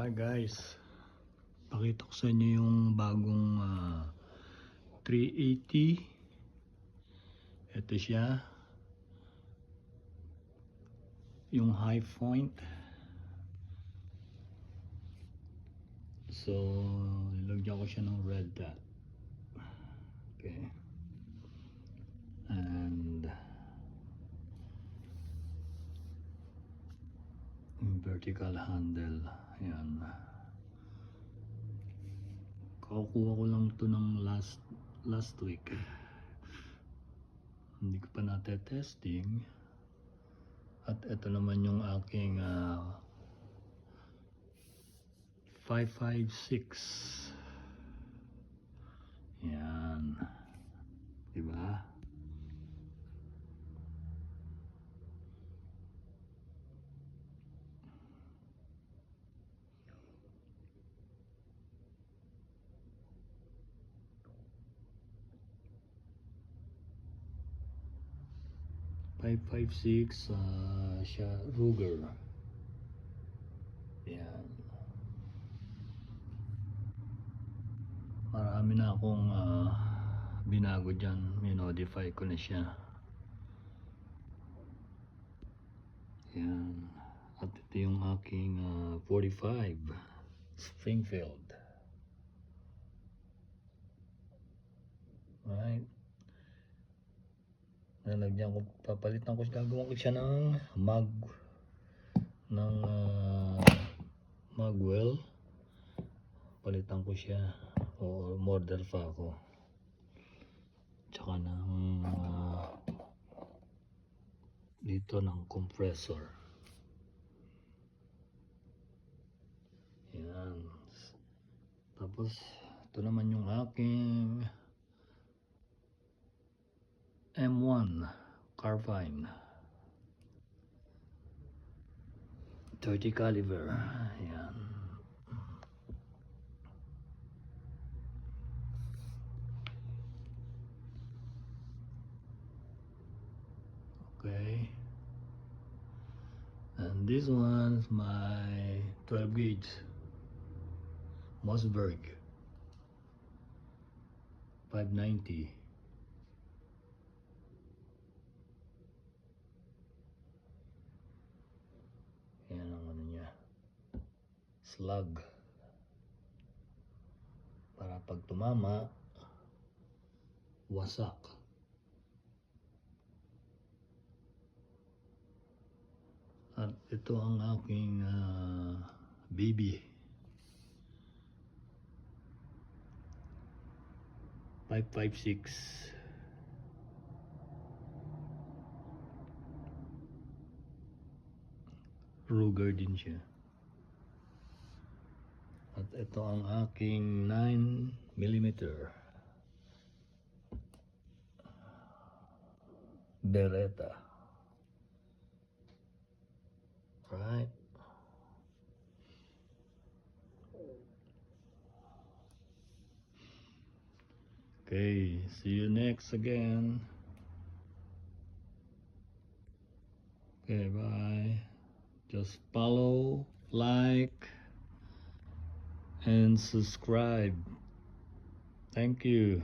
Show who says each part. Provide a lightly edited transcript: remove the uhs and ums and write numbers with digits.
Speaker 1: Hi guys, pakita ko sa inyo yung bagong 380. Ito siya, yung high point. So nilagyan ko siya ng red dot. Okay, and vertical handle. Yan, kakuha ko lang to ng last week. Hindi ko pa natetesting. At ito naman yung aking 556. Yan, diba? Five six, siya Ruger. Yan, marami na akong binago dyan. Minodify ko na siya. Yan, at ito yung aking 45 Springfield. Right, nalagyan ko, papalitan ko, gagawin ko siya ng magwell. Palitan ko siya, o model pa ako, tsaka ng dito ng compressor. Yan, tapos ito naman yung aking M1 carbine 30 caliber. Yan, okay. And this one's my 12 gauge Mossberg 590. Yan ang ano niya, slug, para pag tumama wasak. At ito ang aking baby 556 Ruger din siya. At ito ang aking 9mm Beretta. Right, okay, see you next again. Okay, bye. Just follow, like, and subscribe. Thank you.